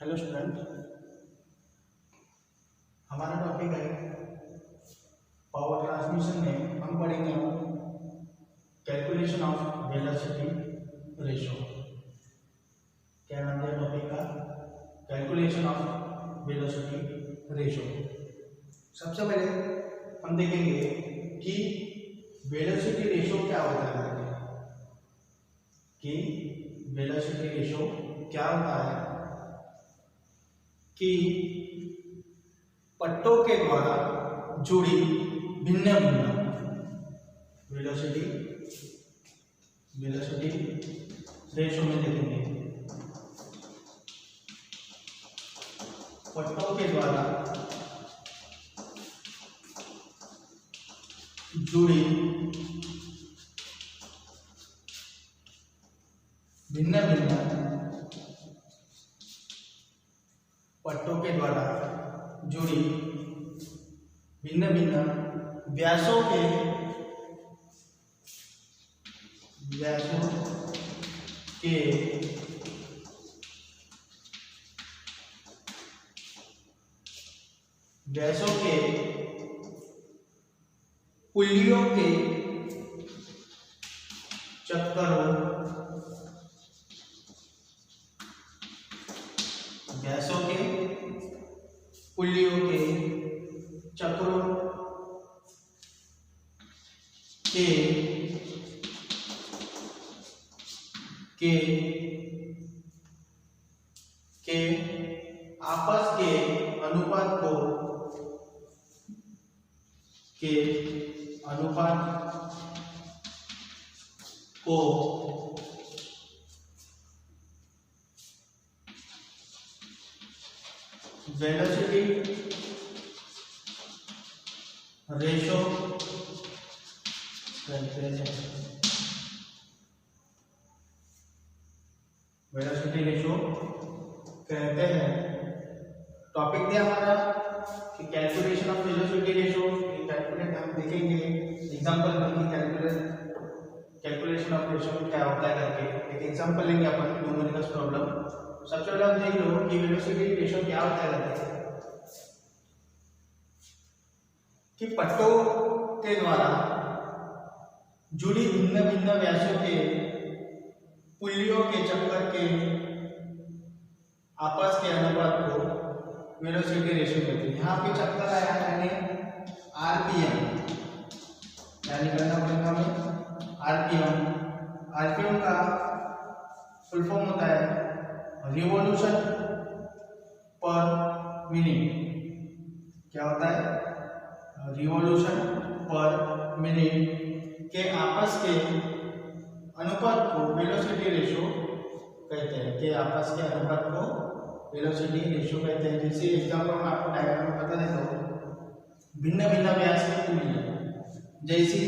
Hello student, हमारा topic है power transmission में हम पढ़ेंगे कैलकुलेशन ऑफ वेलोसिटी रेशो। क्या नाम है टॉपिक का? Calculation of velocity ratio. सबसे पहले हम देखेंगे कि वेलोसिटी रेशो क्या होता है, कि वेलोसिटी रेशो क्या होता है कि पट्टों के द्वारा जुड़ी भिन्न भिन्न वेलोसिटी रेशो में देखेंगे। पट्टों के द्वारा जुड़ी भिन्न भिन्न पट्टों के द्वारा जुड़ी भिन्न भिन्न व्यासों के पुल्लियों के चक्करों पुल्लियों के चक्रों के आपस के अनुपात को वेलोसिटी रेशो कहते हैं। वेलोसिटी रेशो कहते हैं। टॉपिक दिया हमारा कि calculation of velocity ratio. Calculate हम देखेंगे एग्जांपल में कैलकुलेशन ऑफ रेशो क्या होता है करके एक एग्जांपल लेंगे अपन न्यूमेरिकल प्रॉब्लम। सबसे पहले आप देख लो कि वेलोसिटी रेशो क्या होता है कि पट्टों के द्वारा जुड़ी भिन्न भिन्न व्यासों के पुल्लियों के चक्कर के आपस के अनुपात को वेलोसिटी रेशो कहते हैं। यहाँ पे चक्कर आया मैंने आरपीएम, यानी करना पड़ेगा हमें आरपीएम का फुल फॉर्म होता है रिवॉल्यूशन पर मिनट। क्या होता है? रिवॉल्यूशन पर मिनट के आपस के अनुपात को वेलोसिटी रेशो कहते हैं। के आपस के अनुपात को वेलोसिटी रेशो कहते हैं। जैसे एग्जांपल में आपको डायग्राम में बता देता हूँ। भिन्न भिन्न व्यास की पुल्लियां, जैसी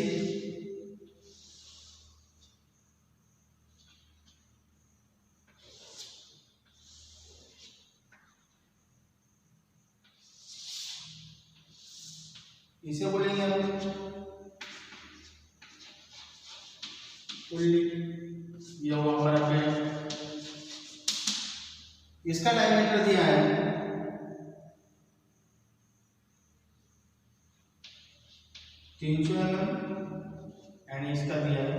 इसे बोलेंगे हम पुल्ली। ये वो हमारा पेड़, इसका डायमीटर दिया है 300 mm एंड इसका दिया है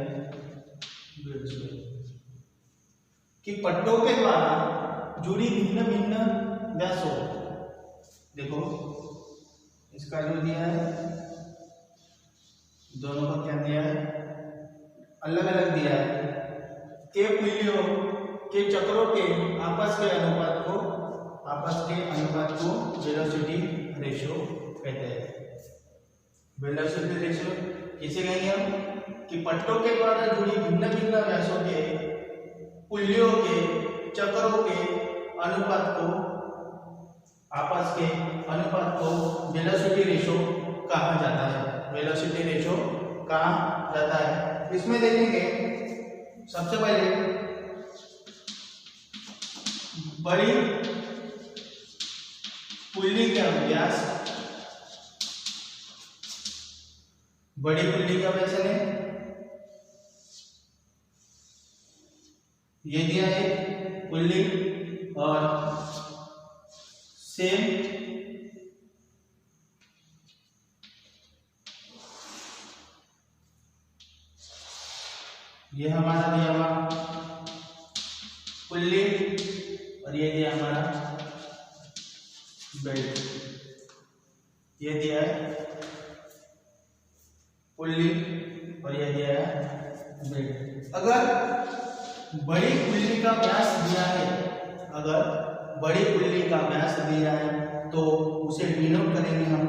150 कि पट्टों के द्वारा जुड़ी भिन्न भिन्न व्यासों। देखो इसका जो दिया है, दोनों का क्या दिया है, अलग अलग दिया है। के पुल्लियों के चक्रों के आपस के अनुपात को वेलोसिटी रेशो कहते हैं। वेलोसिटी रेशो किसे कहेंगे हम कि पट्टों के द्वारा जुड़ी भिन्न भिन्न व्यासों के पुल्लियों के चक्रों के अनुपात को आपस के अनुपात को वेलोसिटी रेशो कहा जाता है। वेलोसिटी रेशो कहा जाता है। इसमें देखेंगे सबसे पहले बड़ी पुल्ली का व्यास, बड़ी पुल्ली का व्यास है ये दिया है पुल्ली और सेम ये हमारा दिया हुआ पुल्ली और ये दिया हमारा बेल्ट। ये दिया है पुल्ली और ये दिया है बेल्ट। अगर बड़ी पुल्ली का व्यास दिया है, अगर बड़ी पुल्ली का व्यास दिया है तो उसे डिनोट करेंगे हम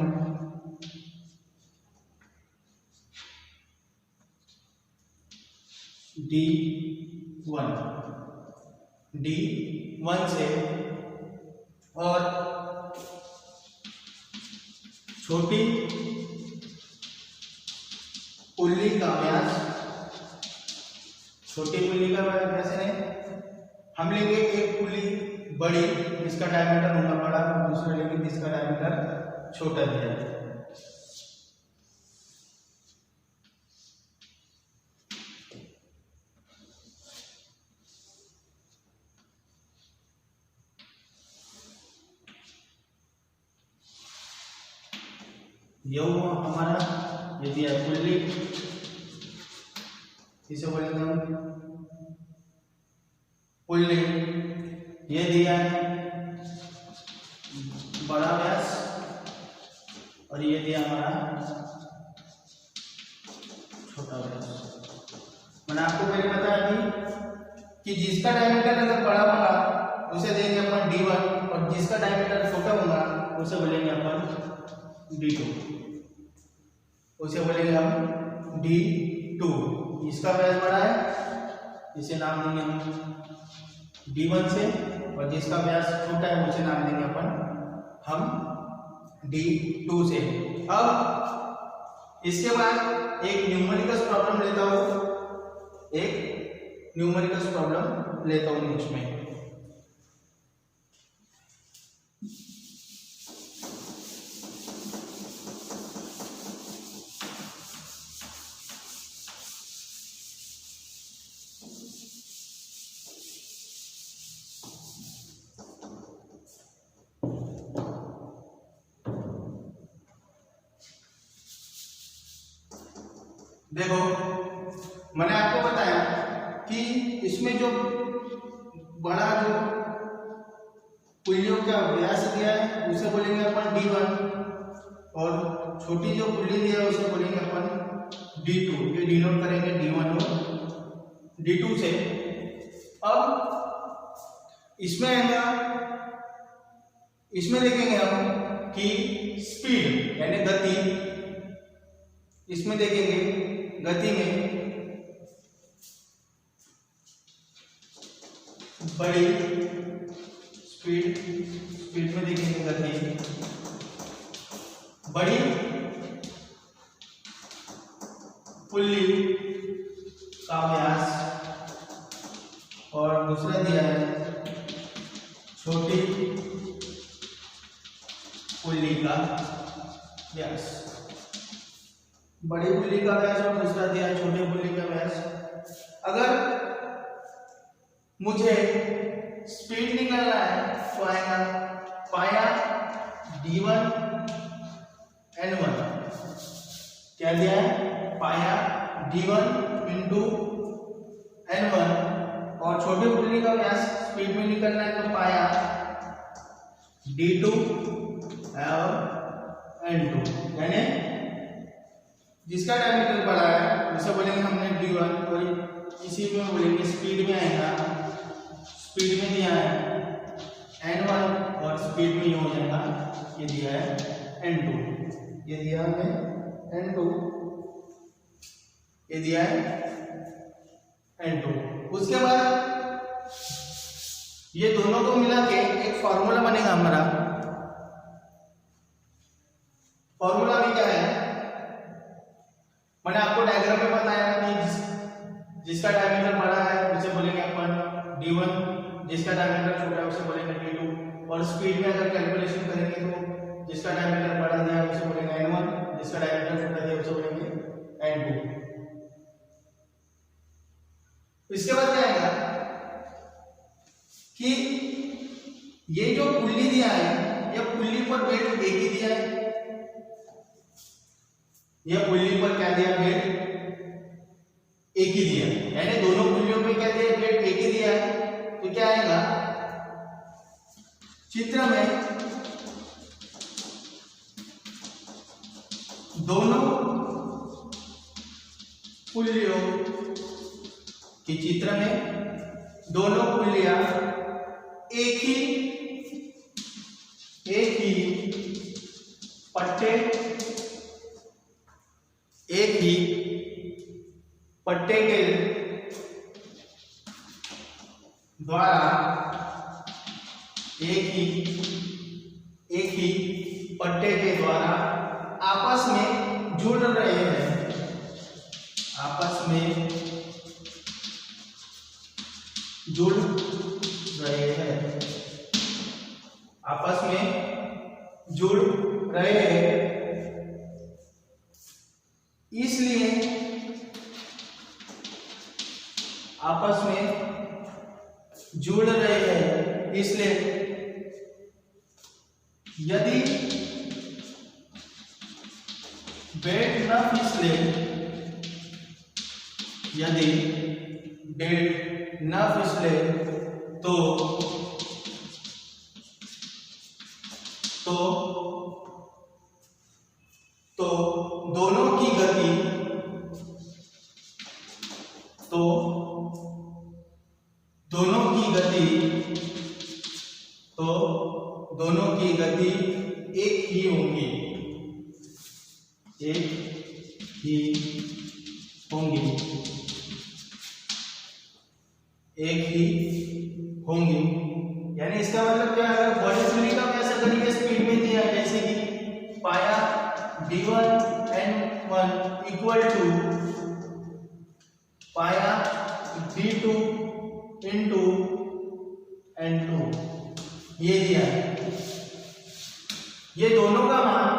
D1 से, और छोटी पुल्ली का व्यास, छोटी पुल्ली का व्यास कैसे है, हम लेंगे एक पुल्ली बड़ी जिसका डायमीटर होगा बड़ा, दूसरा लेंगे जिसका डायमीटर छोटा दिया है। ये हमारा ये दिया पुल्ली, इसे बोलेंगे हम पुल्ली। ये दिया है बड़ा व्यास और ये दिया हमारा छोटा व्यास। मैंने आपको पहले बताया थी कि जिसका डायमीटर अगर बड़ा होगा उसे देंगे अपन D1 और जिसका डायमीटर छोटा होगा उसे बोलेंगे अपन D2, उसे बोलेंगे हम D2। इसका व्यास बड़ा है इसे नाम देंगे हम D1 से, और जिसका व्यास छोटा है उसे नाम देंगे अपन हम D2 से। अब इसके बाद एक न्यूमेरिकल प्रॉब्लम लेता हूं, एक न्यूमेरिकल प्रॉब्लम लेता हूं नेक्स्ट में। देखो मैंने आपको बताया कि इसमें जो बड़ा जो पुल्लियों का व्यास दिया है उसे बोलेंगे अपन D1 और छोटी जो पुल्ली दिया है उसे बोलेंगे अपन D2। ये डिनोट करेंगे D1 और D2 से। अब इसमें आएगा, इसमें देखेंगे हम कि स्पीड यानी गति, इसमें देखेंगे गति में बड़ी स्पीड में देखेंगे गति बड़ी पुल्ली का व्यास, और दूसरा दिया है छोटी पुल्ली का व्यास। बड़ी पुल्ली का व्यास और दूसरा दिया है छोटे पुल्ली का व्यास। अगर मुझे स्पीड निकालना है तो आएगा पाया D1 N1। क्या दिया है, पाया D1 इंटू N1, और छोटे पुल्ली का व्यास स्पीड में निकलना है तो पाया D2 और N2। यानी जिसका डायमीटर बड़ा है उसे बोलेंगे हमने D1, और इसी में बोलेंगे स्पीड में आएगा, स्पीड में दिया है N1 और स्पीड में ये हो जाएगा, ये दिया है N2, ये दिया है N2, ये दिया है N2। उसके बाद ये दोनों को मिला के एक फॉर्मूला बनेगा हमारा। फॉर्मूला भी क्या है, मैंने आपको डायग्राम में बताया कि जिसका डायमीटर बड़ा है उसे बोलेंगे अपन D1, जिसका डायमीटर छोटा है उसे बोलेंगे D2, और स्पीड में अगर कैलकुलेशन करेंगे तो जिसका डायमीटर बड़ा दिया है उसे बोलेंगे N1, जिसका डायमीटर छोटा दिया है उसे बोलेंगे N2। इसके बाद क्या आएगा कि ये जो पुल्ली दिया है या पुल्ली पर वेट एक ही दिया है, या पुल्ली पर क्या दिया, वेट एक ही दिया, यानी दोनों पुल्लियों पे क्या दिया, वेट एक ही दिया है। तो क्या आएगा, चित्र में दोनों पुल्लियों की, चित्र में दोनों पुल्लियां एक ही पट्टे के द्वारा एक ही पट्टे के द्वारा आपस में जुड़ रहे हैं, आपस में जुड़ रहे हैं, आपस में जुड़ रहे हैं। इसलिए आपस में जुड़ रहे हैं, इसलिए यदि बेड न फिसले, यदि बेड न फिसले तो दोनों की गति, दोनों की गति एक ही होंगी, एक ही होंगी, एक ही होंगी। यानी इसका मतलब क्या है, बड़ी दूरी का कैसा करेंगे, स्पीड में दिया, जैसे कि पाया d1 n1 इक्वल टू पाया d2 इंटू n2, ये दिया है। ये दोनों का मान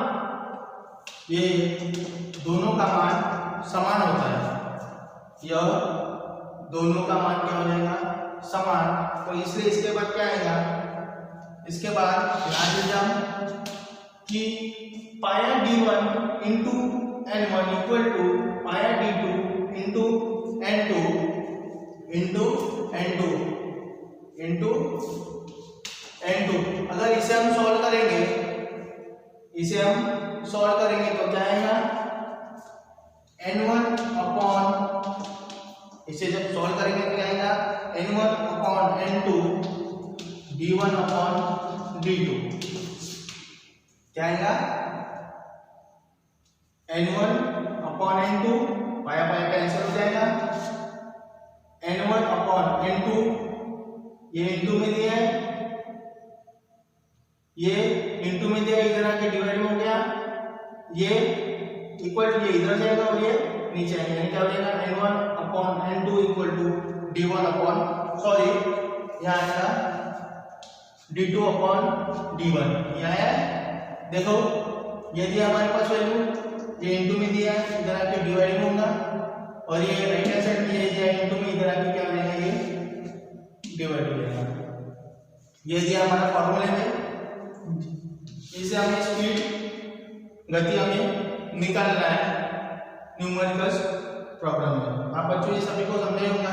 समान होता है, यह दोनों का मान क्या हो जाएगा, समान। तो इसलिए इसके बाद क्या आएगा, इसके बाद ध्यान कि पाया d1 into n1 equal to पाया d2 into n2 into n2। अगर इसे हम सॉल्व करेंगे, तो क्या आएगा, n1 अपॉन, इसे जब सॉल्व करेंगे तो क्या आएगा, n1 upon n2 d1 upon d2, क्या आएगा, n1 अपॉन n2, पाया पाया कैंसिल हो जाएगा, n1 अपॉन n2, ये इंटू में दिया है, ये इंटू में दिया, इधर आके डिवाइड में हो गया, ये इक्वल टू, ये इधर जाएगा और ये नीचे आएगा, यानी क्या हो जाएगा, n1 upon n2 equal to d1 upon, sorry यहाँ आएगा d2 अपॉन d1, यह है। देखो ये दिया हमारे पास वैल्यू, ये इंटू में दिया है, इधर आके डिवाइड में होगा, और ये राइट हैंड साइड में ये दिया है इंटू में, इधर आके क्या हो जाएगा, ये डिवाइड हो जाएगा। ये दिया हमारा फॉर्मूले में, इसे हमें स्पीड, गति हमें निकालना है न्यूमेरिकल प्रॉब्लम में। आप बच्चों ये सभी को समझे होगा।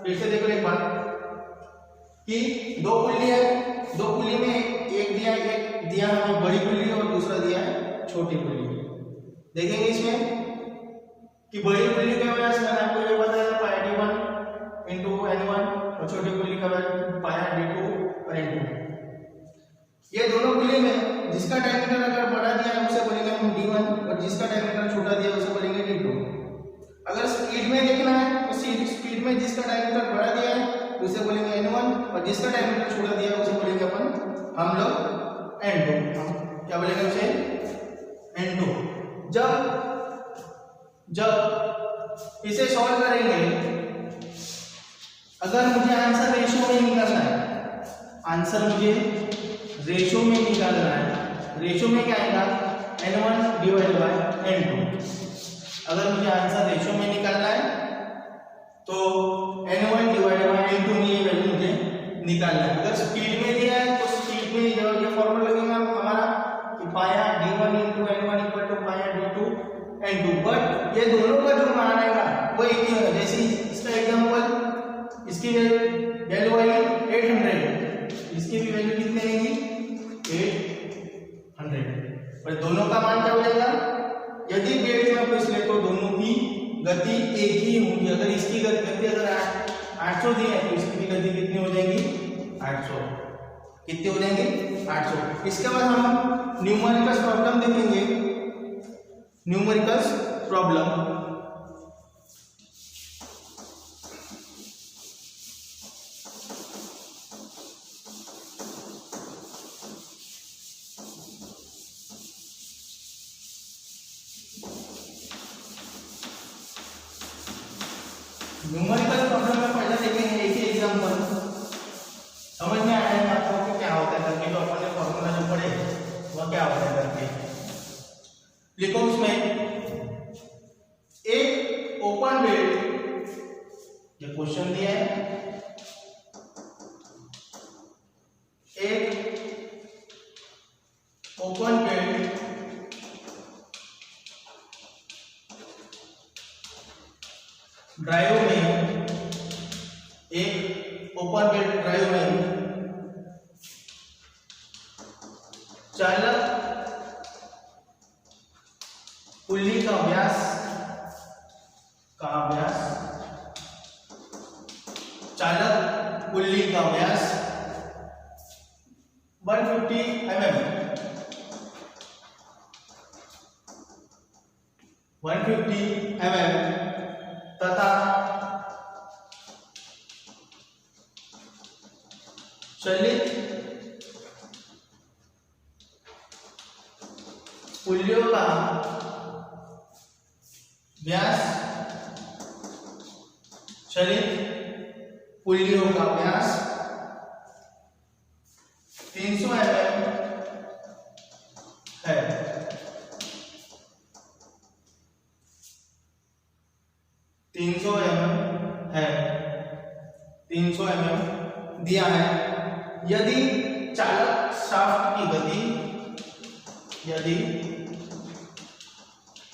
फिर से देखो एक बार कि दो पुल्ली है, दो पुल्ली में एक दिया हमें बड़ी पुल्ली और दूसरा दिया है छोटी पुल्ली। देखेंगे इसमें कि बड़ी पुल्ली का वजह से मैंने आपको ये बताया पाया d1 इंटू n1 और छोटी पुल्ली का पाया d2 और n2। ये दोनों पुल्ली में जिसका डायमीटर अगर बड़ा दिया है उसे बोलेंगे हम d1 और जिसका डायमीटर छोटा दिया है उसे बोलेंगे d2। अगर स्पीड में देखना है तो स्पीड में जिसका डायमीटर बड़ा दिया है उसे बोलेंगे n1 और जिसका डायमीटर छोटा दिया है उसे बोलेंगे हम लोग n2। क्या बोलेंगे उसे, n2। जब इसे सॉल्व करेंगे, अगर मुझे आंसर रेशियो में निकालना है, रेशियो में निकालना है, रेशियो में क्या आएगा, n1 डिवाइड बाय n2। अगर मुझे आंसर रेशियो में निकालना है तो n1 डिवाइड बाय n2 में ये वैल्यू मुझे निकालना है। अगर स्पीड में दिया है तो स्पीड स्पीड में ये फॉर्मूला लगेगा हमारा कि पाया d1 × n1 = पाया d2 n2, बट ये दोनों का जो मान आएगा वो एक ही होगा। जैसे इसका एग्जांपल, इसकी वैल्यू आएगी 800, इसकी भी वैल्यू कितनी आएगी 800, पर दोनों का मान क्या हो जाएगा? यदि बेल्ट में पूछ ले तो दोनों की गति एक ही होगी। अगर इसकी गति अगर 800 दी है तो इसकी भी गति कितनी हो जाएगी 800, कितनी हो जाएंगे 800। इसके बाद हम न्यूमेरिकल्स प्रॉब्लम देखेंगे। न्यूमेरिकल्स प्रॉब्लम, न्यूमेरिकल प्रॉब्लम में पहले देखेंगे एक ही एग्जांपल, समझ में आएगा आपको कि क्या होता है करके। तो अपन ने फॉर्मूला जो पढ़े वो क्या होता है करके लिखो। उसमें एक ओपन बेल्ट, ये क्वेश्चन दिया है, एक ओपन बेल्ट ड्राइव में, एक ओपन बेल्ट ड्राइव में चालक पुल्ली का व्यास, चालक पुल्ली का व्यास 150 mm, 150 mm तथा चलित पुल्लियों का व्यास, चलित पुल्लियों का व्यास 300 mm है। 300 mm है, 300 mm दिया है। यदि चालक शाफ्ट की गति, यदि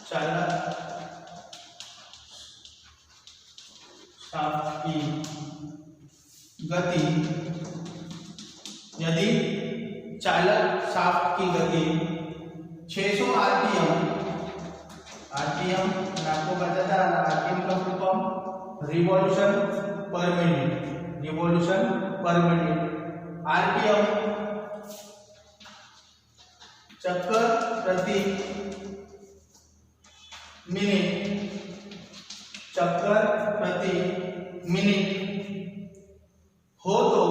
चालक शाफ्ट की गति, यदि चालक शाफ्ट की गति 600 आरपीएम, आरपीएम आपको पता था, आरपीएम का फुल फॉर्म रिवॉल्यूशन पर मिनट, रिवॉल्यूशन पर मिनट, आरपीएम चक्कर प्रति मिनट, चक्कर प्रति मिनट हो तो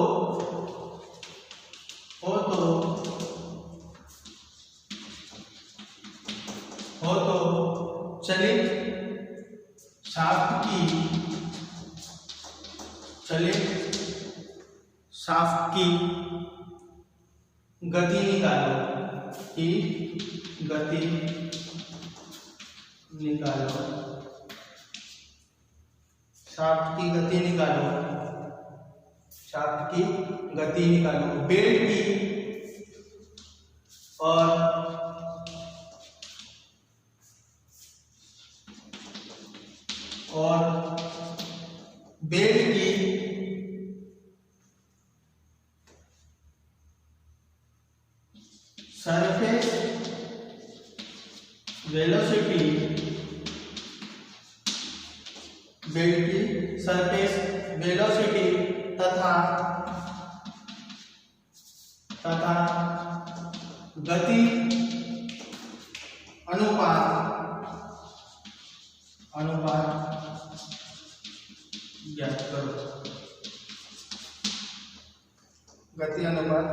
चलित शाफ्ट की गति निकालो, की गति निकालो, शाफ्ट की गति निकालो, शाफ्ट की गति निकालो, बेल्ट की और बेल्ट की सरफेस वेलोसिटी, बेल्ट की सरफेस वेलोसिटी तथा गति अनुपात ज्ञात करो, गति अनुपात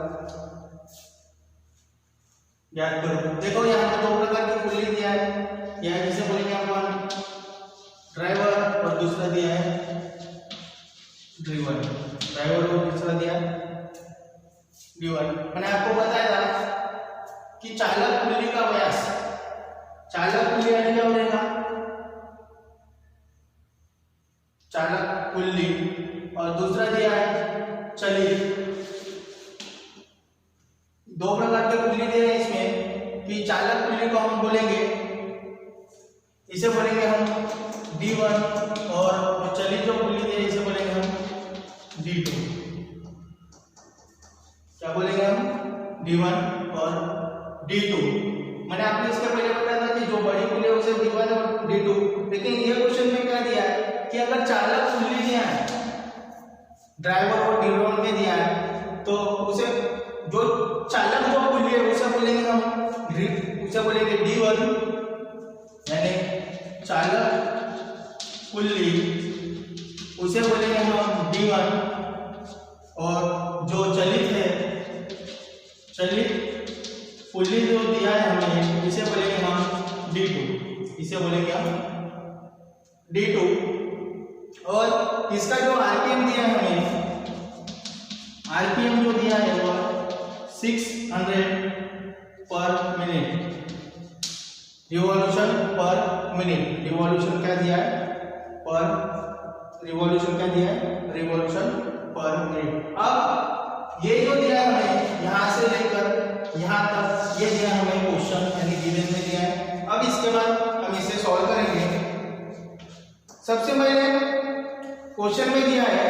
ज्ञात करो। देखो यहाँ पे दो प्रकार की पुल्ली दिया है, यह जिसे बोलेंगे अपन ड्राइवर और दूसरा दिया है ड्रिवन, ड्राइवर और दूसरा दिया है ड्रिवन। मैंने आपको बताया था कि चालक पुल्ली का व्यास, चालक पुल्ली यानी क्या बनेगा, चालक पुल्ली, और दूसरा दिया है चलित, दो प्रकार के पुल्ली दे रहे हैं इसमें कि चालक पुल्ली को हम बोलेंगे, इसे बोलेंगे हम D1 और जो चलित जो पुल्ली दे रहे हैं इसे बोलेंगे हम D2। क्या बोलेंगे हम? D1 और D2। मैंने आपको इसके पहले बताया था कि जो बड़ी पुल्ली है उसे D1 और D2, लेकिन ये क्वेश्चन में क्या दिया है कि अगर चालक पुल्ली दिया है, ड्राइवर और D1 के दिया है, तो उसे जो चालक जो पुल्ली है उसे बोलेंगे हम D1, यानी चालक पुल्ली उसे बोलेंगे हम D1, और जो चलित है, चलित पुल्ली जो दिया है हमें इसे बोलेंगे हम D2, इसे बोलेंगे हम D2। और इसका जो आरपीएम दिया है हमें, आरपीएम जो दिया है वो 600 पर मिनट, रिवॉल्यूशन पर मिनट। रिवॉल्यूशन क्या दिया है? पर रिवॉल्यूशन क्या दिया है? रिवॉल्यूशन पर मिनट। अब ये जो दिया है हमें यहां से लेकर यहां तक, ये दिया है हमें क्वेश्चन, यानी गिवन में दिया है। अब इसके बाद हम इसे सॉल्व करेंगे। सबसे पहले क्वेश्चन में दिया है,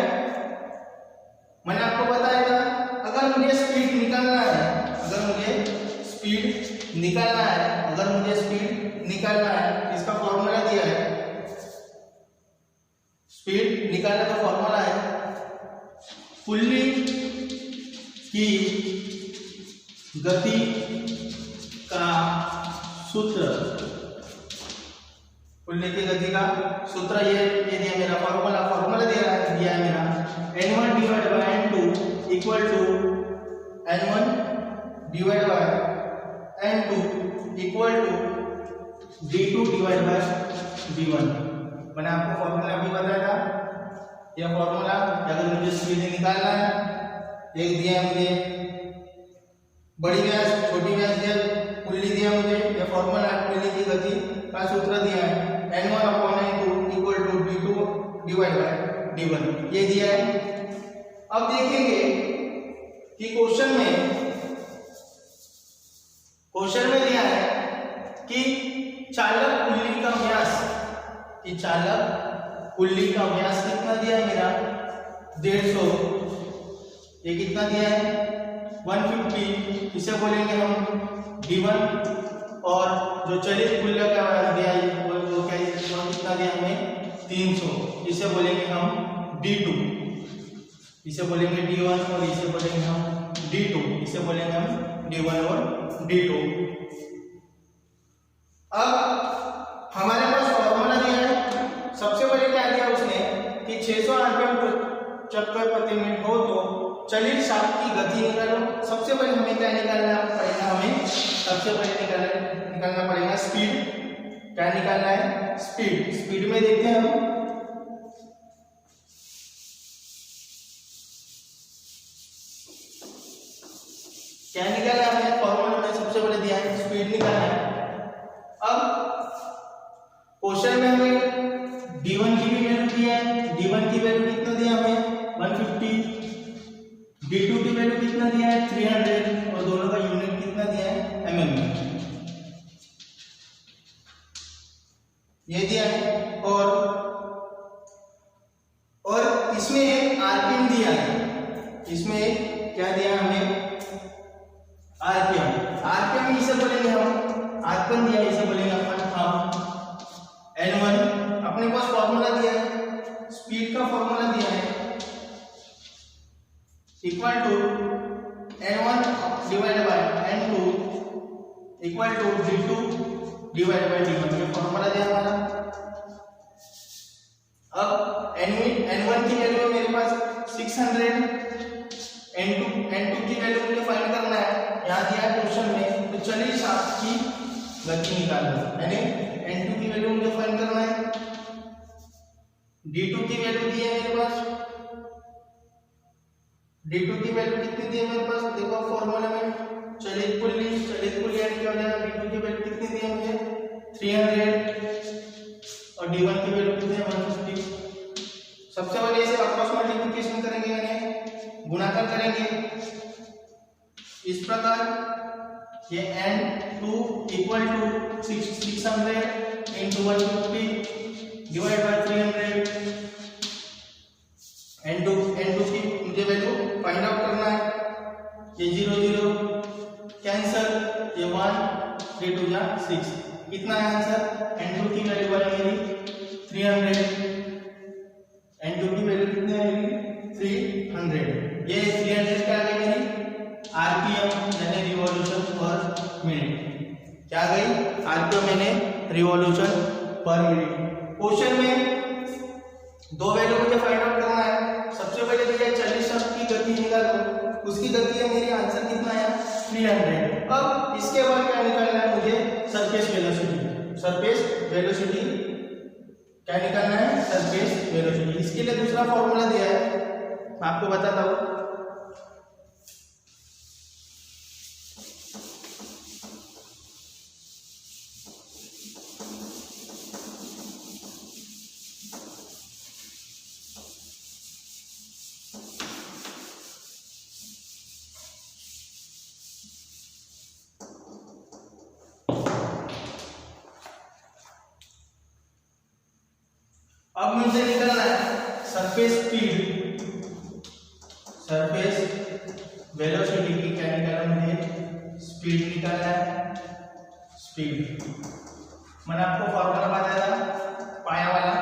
मैंने आपको बताया था अगर मुझे स्पीड निकालना है, अगर मुझे स्पीड निकालना है, अगर मुझे स्पीड निकालना है, इसका फॉर्मूला दिया है। स्पीड निकालने का फॉर्मूला है पुल्ली की गति का सूत्र, पुल्ली की गति का सूत्र ये दिया मेरा फॉर्मूला दिया है मेरा N1 divide by N2 equal to N1 divide by N2 equal to D2 divide by D1। मैंने आपको फॉर्मूला अभी बताया था, यह फॉर्मूला अगर मुझे स्पीड निकालना है, एक दिया है मुझे बड़ी व्यास, छोटी व्यास दिया, पुल्ली दिया मुझे, यह फॉर्मूला पुल्ली की गति का सूत्र दिया है N1 upon N2 equal to D2 divide by D1, ये दिया है। अब देखेंगे कि क्वेश्चन में दिया है कि चालक पुल्ली का व्यास, कि चालक पुल्ली का व्यास कितना दिया है मेरा 150, ये कितना दिया है 150, इसे बोलेंगे हम D1, और जो चलित पुल्ली का व्यास दिया है वो क्या कितना दिया हमें 300, इसे बोलेंगे हम D2, इसे बोलेंगे D1 और इसे बोलेंगे हम D2, इसे बोलेंगे हम D1 और D2। अब हमारे पास फॉर्मूला दिया है, सबसे पहले क्या दिया उसने कि 600 आरपीएम चक्कर प्रति मिनट हो तो चलित शाफ्ट की गति निकालो। सबसे पहले हमें क्या निकालना पड़ेगा? हमें सबसे पहले निकालना पड़ेगा स्पीड। क्या निकालना है? स्पीड। स्पीड में देखते हैं हम, क्या निकालना है? हमें फॉर्मूला में सबसे पहले दिया है स्पीड निकालना है। अब क्वेश्चन में हमें D1 की भी वैल्यू दी है, D1 की वैल्यू कितना दिया हमें 150, D2 की वैल्यू कितना दिया है 300, और दोनों का यूनिट कितना दिया है mm में, ये दिया है। और इसमें आरपीएम दिया है, इसमें क्या दिया हमें आरपीएम इसे बोलेंगे हम, आरपीएम दिया इसे बोलेंगे हम N1। अपने पास फॉर्मूला दिया है, स्पीड का फॉर्मूला दिया है equal to N1 divide by N2 equal to D2 divide by D1, ये फॉर्मूला दिया हमारा। अब N1 की वैल्यू मेरे पास 600, N2 की वैल्यू मुझे फाइंड करना है, यहाँ दिया है क्वेश्चन में। तो चलिए शाफ्ट की गति निकालना, यानी N2 की वैल्यू मुझे फाइंड करना है, D2 की वैल्यू दी है मेरे पास, D2 की वैल्यू कितनी दी है मेरे पास? देखो फॉर्मूला में चलित पुल्ली यानी क्या हो जाएगा, D2 की वैल्यू कितनी दी है मुझे 300, और D1 की वैल्यू कितनी है 150। सबसे पहले इसे क्रॉस मल्टीप्लिकेशन करेंगे, यानी गुणाकार करेंगे, इस प्रकार ये N2 equal to 600 into 150 divide by 300। N2 की मुझे वैल्यू फाइंड आउट करना है। ये 0 0 कैंसल, ये 1 3 2 जा 6, कितना है आंसर? N2 की वैल्यू है मेरी 300। N2 की वैल्यू कितनी है मेरी? 300। ये 300 क्या आ गई मेरी? आरपीएम यानी रिवॉल्यूशन पर मिनट। क्या गई? आरपीएम यानी रिवॉल्यूशन पर मिनट। क्वेश्चन में दो वैल्यू मुझे फाइंड आउट करना है। सबसे पहले तो ये 40 की गति निकालो, उसकी गति है मेरी, आंसर कितना है? 300। अब इसके बाद क्या निकालना है मुझे? Surface velocity. सरफेस वेलोसिटी क्या निकालना है? Surface velocity. इसके लिए दूसरा फॉर्मूला दिया है, मैं आपको बताता हूँ। अब मुझे निकालना है सरफेस स्पीड, सरफेस वेलोसिटी की क्या निकालना मुझे? स्पीड निकालना है। स्पीड मैंने आपको फॉर्मूला बताया था पाया वाला।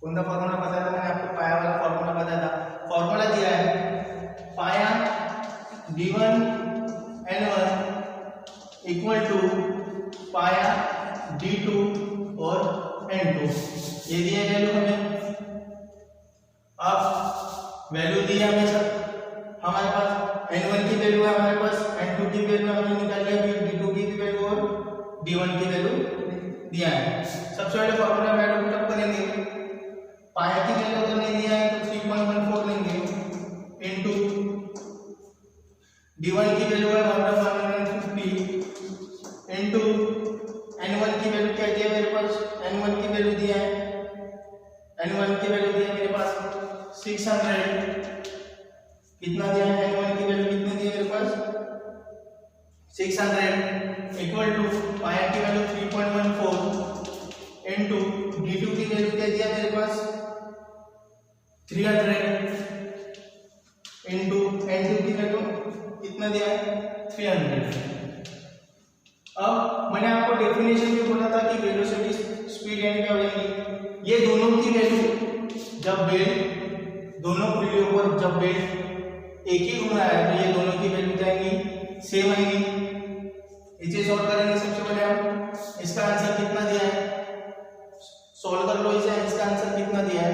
कौन सा फॉर्मूला बताया था? मैंने आपको पाया वाला फॉर्मूला बताया था। फॉर्मूला दिया है पाया d1 n1 इक्वल टू पाया d2 और N2। ये दिया वैल्यू हमें। अब वैल्यू दी है हमें सब हमारे पास। N1 की वैल्यू है हमारे पास, N2 की वैल्यू हमने निकाल लिया, D2 की वैल्यू और D1 की वैल्यू दिया है। सबसे पहले फॉर्मूला वैल्यू पुट अप करेंगे। पाया की वैल्यू अगर नहीं दिया है तो 3.14 लेंगे इनटू D1 की वैल्यू है 150 इनटू N1 की वैल्यू क्या दिया मेरे पास? N1 की वैल्यू दिया है, N1 की वैल्यू दिया मेरे पास 600। कितना दिया है? N1 की वैल्यू कितनी दी है मेरे पास? 600 इक्वल टू पाया की वैल्यू 3.14 इनटू D2 की वैल्यू क्या दिया मेरे पास? 300 इनटू N2 की वैल्यू कितना दिया है? 300। अब मैंने आपको डेफिनेशन में बोला था कि वेलोसिटी स्पीड एंड क्या हो जाएगी? ये दोनों की वैल्यू जब बेल्ट दोनों पुलियों पर जब बेल्ट एक ही घूम रहा है तो ये दोनों की वैल्यू क्या आएगी? सेम आएगी। इसे सॉल्व करेंगे। सबसे पहले हम इसका आंसर कितना दिया है सॉल्व कर लो इसे। इसका आंसर कितना दिया है?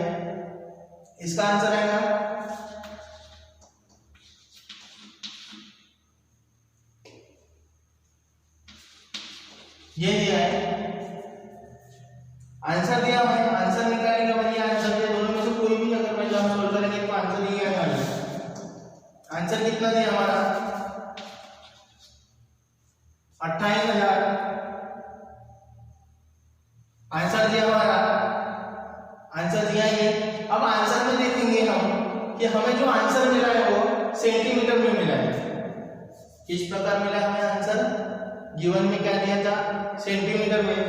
इसका आंसर आएगा ये दिया है। आंसर दिया है, आंसर निकालने का वही आंसर दिया। दोनों में से कोई भी अगर मैं हम सॉल्व करेंगे तो आंसर ही आएगा। आंसर कितना दिया हमारा? 28,000 आंसर दिया हमारा। आंसर दिया ये। अब आंसर में देखेंगे हम कि हमें जो आंसर मिला है वो सेंटीमीटर में मिला है। किस प्रकार मिला हमें आंसर? गिवन में क्या दिया था? सेंटीमीटर में।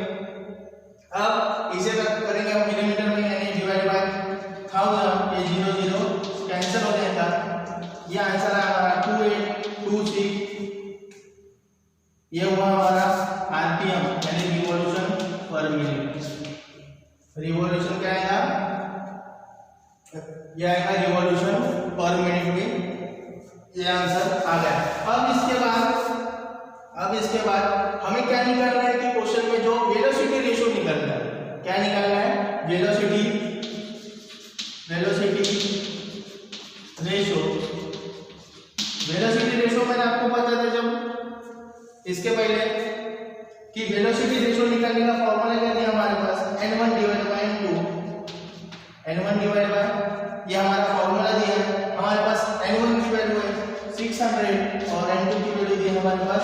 अब इसे करेंगे हम मिलीमीटर में, यानी डिवाइड बाय 1000। ये 0 0 कैंसिल हो जाएगा। ये आंसर है हमारा 2826। ये हुआ हमारा आरपीएम यानी रिवॉल्यूशन पर मिनट। रिवॉल्यूशन क्या आएगा? ये आएगा रिवॉल्यूशन पर मिनट में। ये आंसर आ गया। अब इसके बाद हमें क्या निकालना है कि क्वेश्चन में जो वेलोसिटी रेशियो निकालना है। क्या निकालना है? Velocity ratio. वेलोसिटी रेशियो मैंने आपको बताया था जब इसके पहले कि वेलोसिटी रेशियो निकालने का फॉर्मूला क्या दिया हमारे पास? n1 divide by n2। n1 divide bye, ये हमारा फॉर्मूला दिया है। हमारे पास n1 की वैल्यू है 600 और n2 की वैल्यू दी है हमारे पास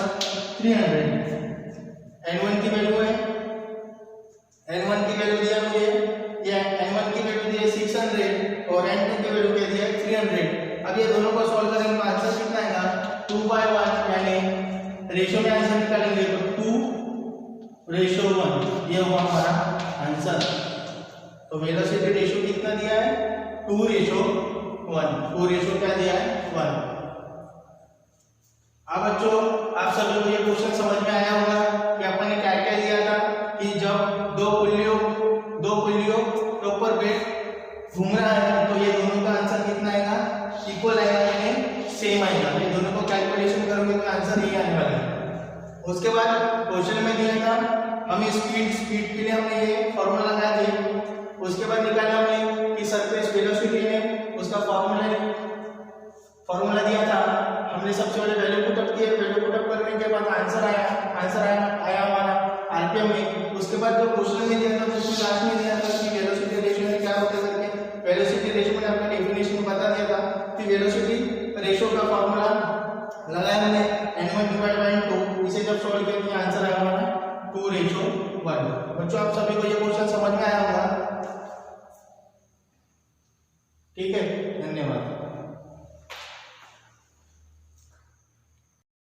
300। n1 की वैल्यू है, n1 की वैल्यू दिया मुझे, ये n1 की वैल्यू दी है 600 और n2 की वैल्यू क्या दी है 300। अब ये दोनों को सॉल्व करेंगे तो आंसर कितना आएगा? ये हुआ हमारा आंसर। तो वेलोसिटी रेशियो कितना दिया है 2:1। 2 रेशियो क्या दिया है 1। अब बच्चों आप सभी को ये क्वेश्चन समझ में आया होगा कि अपन ने क्या क्या दिया था कि जब दो पुल्लियों के ऊपर बेड घूम रहा है तो ये दोनों का आंसर कितना आएगा इक्वल आएगा यानी सेम आएगा। ये दोनों को कैलकुलेशन करोगे तो आंसर ये आने वाला है। उसके बाद क्वेश्चन में दिया था हमें स्पीड के लिए हमने ये फॉर्मूला लगाया था। उसके बाद निकाला हमने कि सरफेस वेलोसिटी में उसका फॉर्मूला दिया था। हमने सबसे पहले वैल्यू पुटअप किया। वैल्यू पुटअप करने के बाद आंसर आया हमारा आरपीएम में। उसके बाद जो क्वेश्चन में दिया था उसमें लास्ट में दिया था कि वेलोसिटी रेशियो में क्या होता है करके। वेलोसिटी रेशियो में आपने डेफिनेशन बता दिया था कि वेलोसिटी रेशियो का फॉर्मूला लगाया हमने n1/2। इसे जब सॉल्व किया तो आंसर आया हमारा 2:1। बच्चों आप सभी को ये क्वेश्चन समझ में आया होगा। ठीक है, धन्यवाद।